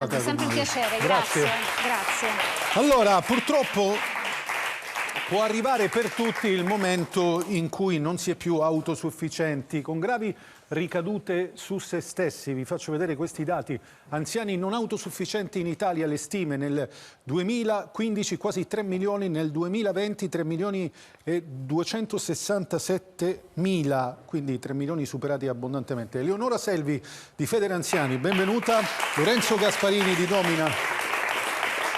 È sempre un piacere, Grazie. grazie. Allora, purtroppo può arrivare per tutti il momento in cui non si è più autosufficienti, con gravi ricadute su se stessi. Vi faccio vedere questi dati. Anziani non autosufficienti in Italia, le stime nel 2015 quasi 3 milioni, nel 2020 3 milioni e 267 mila, quindi 3 milioni superati abbondantemente. Eleonora Selvi di Federanziani, benvenuta. Lorenzo Gasparini di Domina.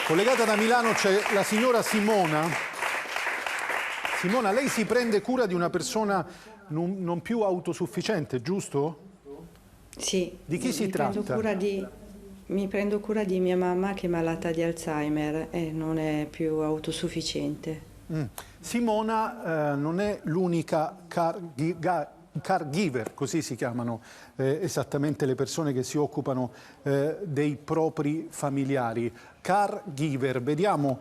Collegata da Milano c'è la signora Simona. Simona, lei si prende cura di una persona non più autosufficiente, giusto? Sì. Di chi si tratta? Mi prendo cura di mia mamma che è malata di Alzheimer e non è più autosufficiente. Simona non è l'unica caregiver, così si chiamano esattamente le persone che si occupano dei propri familiari. Caregiver, vediamo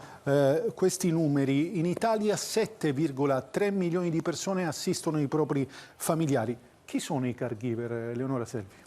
questi numeri. In Italia 7,3 milioni di persone assistono i propri familiari. Chi sono i caregiver, Eleonora Selvi?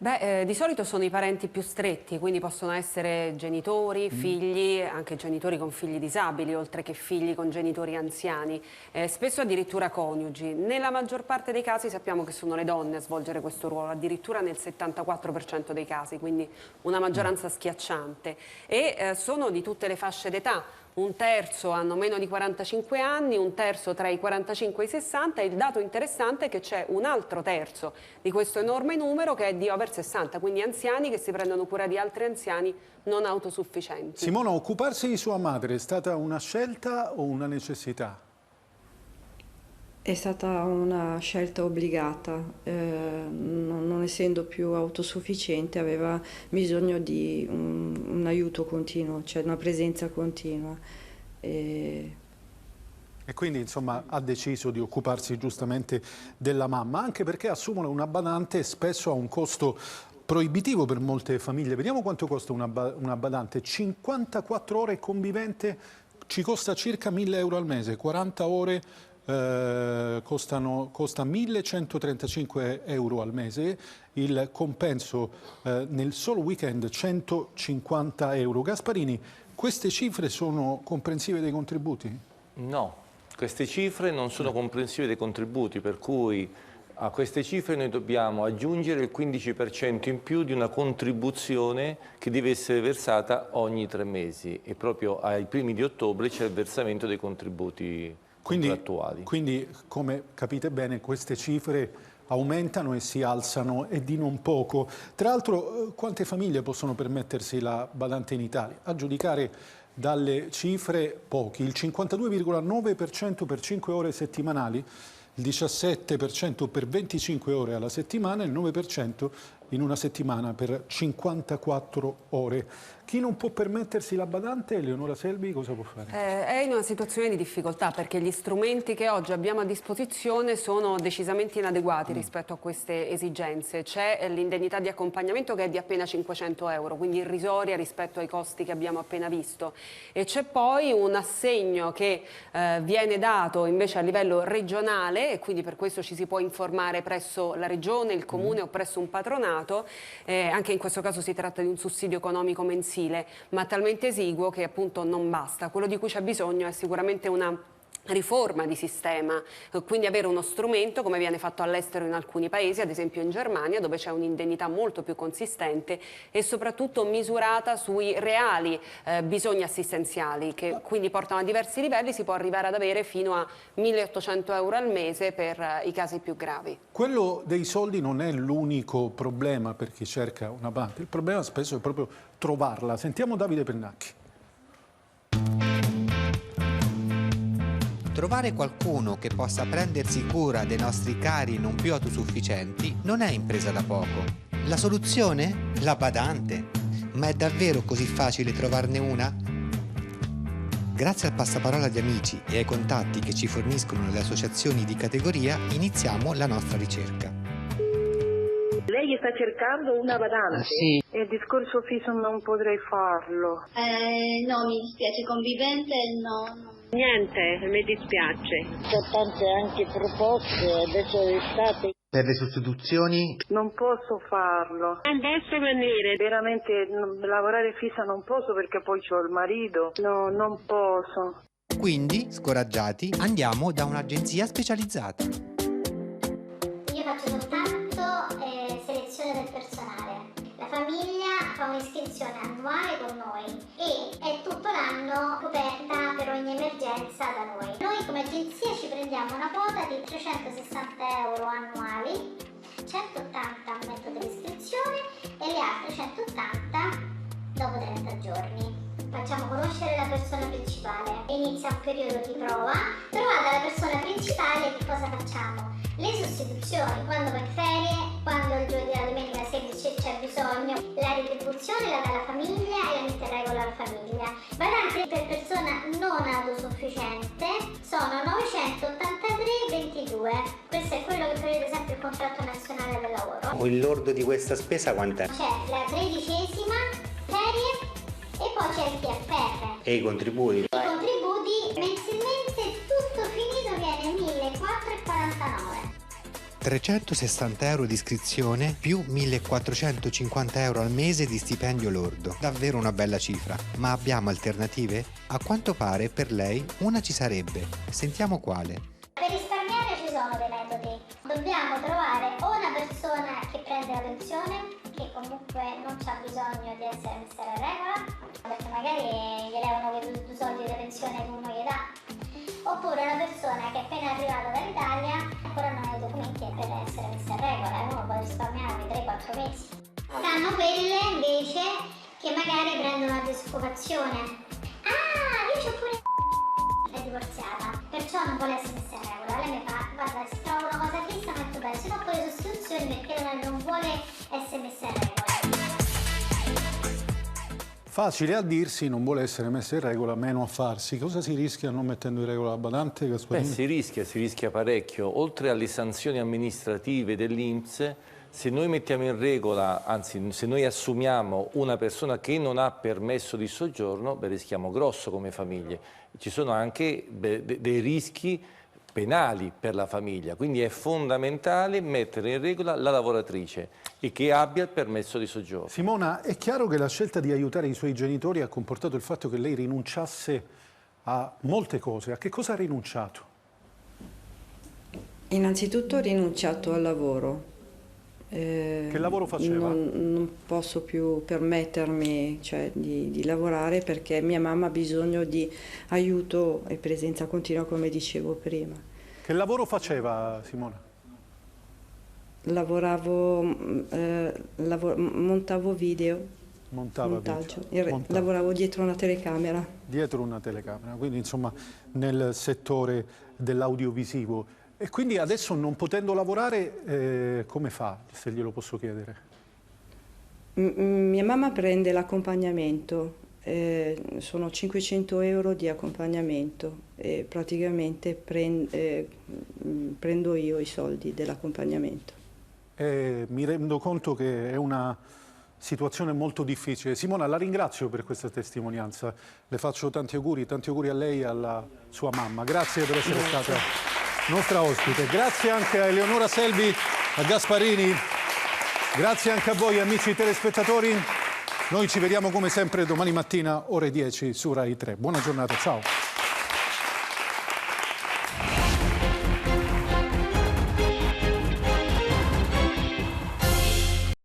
Di solito sono i parenti più stretti, quindi possono essere genitori, figli, anche genitori con figli disabili, oltre che figli con genitori anziani, spesso addirittura coniugi. Nella maggior parte dei casi sappiamo che sono le donne a svolgere questo ruolo, addirittura nel 74% dei casi, quindi una maggioranza schiacciante. E sono di tutte le fasce d'età. Un terzo hanno meno di 45 anni, un terzo tra i 45 e i 60 e il dato interessante è che c'è un altro terzo di questo enorme numero che è di over 60, quindi anziani che si prendono cura di altri anziani non autosufficienti. Simona, occuparsi di sua madre è stata una scelta o una necessità? È stata una scelta obbligata, non essendo più autosufficiente aveva bisogno di un aiuto continuo, cioè una presenza continua. E quindi insomma ha deciso di occuparsi giustamente della mamma, anche perché assumere una badante spesso ha un costo proibitivo per molte famiglie. Vediamo quanto costa una badante. 54 ore convivente ci costa circa 1.000 euro al mese, 40 ore costa 1.135 euro al mese, il compenso nel solo weekend 150 euro. Gasparini, queste cifre sono comprensive dei contributi? No, queste cifre non sono comprensive dei contributi, per cui a queste cifre noi dobbiamo aggiungere il 15% in più di una contribuzione che deve essere versata ogni 3 mesi e proprio ai primi di ottobre c'è il versamento dei contributi contrattuali. Quindi, come capite bene, queste cifre aumentano e si alzano e di non poco. Tra l'altro, quante famiglie possono permettersi la badante in Italia? A giudicare dalle cifre, pochi. Il 52,9% per 5 ore settimanali, il 17% per 25 ore alla settimana e il 9% in una settimana per 54 ore. Chi non può permettersi la badante, Eleonora Selvi, cosa può fare? È in una situazione di difficoltà perché gli strumenti che oggi abbiamo a disposizione sono decisamente inadeguati rispetto a queste esigenze. C'è l'indennità di accompagnamento che è di appena 500 euro, quindi irrisoria rispetto ai costi che abbiamo appena visto. E c'è poi un assegno che viene dato invece a livello regionale e quindi per questo ci si può informare presso la regione, il comune o presso un patronato. Anche in questo caso si tratta di un sussidio economico mensile, ma talmente esiguo che appunto non basta. Quello di cui c'è bisogno è sicuramente una riforma di sistema, quindi avere uno strumento come viene fatto all'estero in alcuni paesi, ad esempio in Germania, dove c'è un'indennità molto più consistente e soprattutto misurata sui reali bisogni assistenziali, che quindi portano a diversi livelli. Si può arrivare ad avere fino a 1.800 euro al mese per i casi più gravi. Quello dei soldi non è l'unico problema per chi cerca una badante, il problema spesso è proprio trovarla. Sentiamo Davide Pennacchi. Trovare qualcuno che possa prendersi cura dei nostri cari non più autosufficienti non è impresa da poco. La soluzione? La badante. Ma è davvero così facile trovarne una? Grazie al passaparola di amici e ai contatti che ci forniscono le associazioni di categoria, iniziamo la nostra ricerca. Lei sta cercando una badante? Sì. Il discorso fisso non potrei farlo. No, mi dispiace, convivente no. Niente, mi dispiace. C'ho tante anche proposte, adesso l'estate Per le sostituzioni? Non posso farlo. Non posso venire. Veramente lavorare fissa non posso perché poi c'ho il marito. No, non posso. Quindi, scoraggiati, andiamo da un'agenzia specializzata. Io faccio soltanto selezione del personale. La famiglia fa un'iscrizione annuale con noi e è tutto l'anno coperta per ogni emergenza da noi. Noi come agenzia ci prendiamo una quota di 360 euro annuali, 180 al momento dell'iscrizione e le altre 180 dopo 30 giorni. Facciamo conoscere la persona principale, inizia un periodo di prova, trovata la persona principale che cosa facciamo? Le sostituzioni, quando va in ferie, quando il giorno della domenica se c'è bisogno, la retribuzione la dà la famiglia e la mette in regola la famiglia. Badanti per persona non autosufficiente sono 983,22, questo è quello che prevede sempre il contratto nazionale del lavoro. Il lordo di questa spesa quant'è? C'è la 13ª ferie e poi c'è il TFR. E i contributi? I contributi mensilmente tutto finito viene 1.449. 360 euro di iscrizione più 1.450 euro al mese di stipendio lordo. Davvero una bella cifra. Ma abbiamo alternative? A quanto pare per lei una ci sarebbe. Sentiamo quale. Per risparmiare ci sono dei metodi. Dobbiamo trovare o una persona che prende la pensione, che comunque non c'ha bisogno di essere messa in regola, perché magari gli levano quei 2 soldi di pensione che uno gli dà, oppure una persona che è appena arrivata dall'Italia ancora non ha i documenti per essere messa in regola e uno può risparmiare 3-4 mesi. Stanno quelle invece che magari prendono la disoccupazione. Ah, io c'ho pure è divorziata, perciò non vuole essere messa in regola. Lei mi fa, guarda, se trovo una cosa fissa metto bene, se no poi le sostituzioni perché non vuole essere messa in regola. Facile a dirsi, non vuole essere messa in regola, meno a farsi. Cosa si rischia non mettendo in regola la badante, Gasparini? Si rischia parecchio. Oltre alle sanzioni amministrative dell'INPS, se noi mettiamo in regola, anzi se noi assumiamo una persona che non ha permesso di soggiorno, rischiamo grosso come famiglie. Ci sono anche dei rischi penali per la famiglia, quindi è fondamentale mettere in regola la lavoratrice e che abbia il permesso di soggiorno. Simona, è chiaro che la scelta di aiutare i suoi genitori ha comportato il fatto che lei rinunciasse a molte cose. A che cosa ha rinunciato? Innanzitutto ho rinunciato al lavoro. Che lavoro faceva? Non posso più permettermi, cioè, di lavorare perché mia mamma ha bisogno di aiuto e presenza continua, come dicevo prima. Che lavoro faceva, Simona? Montavo video, montaggio. Lavoravo dietro una telecamera. Dietro una telecamera, quindi insomma nel settore dell'audiovisivo. E quindi adesso non potendo lavorare, come fa, se glielo posso chiedere? Mia mamma prende l'accompagnamento, sono 500 euro di accompagnamento e praticamente prendo io i soldi dell'accompagnamento. Mi rendo conto che è una situazione molto difficile. Simona, la ringrazio per questa testimonianza, le faccio tanti auguri a lei e alla sua mamma. Grazie per essere stata nostra ospite. Grazie anche a Eleonora Selvi, a Gasparini, grazie anche a voi amici telespettatori. Noi ci vediamo come sempre domani mattina ore 10 su Rai 3. Buona giornata, ciao.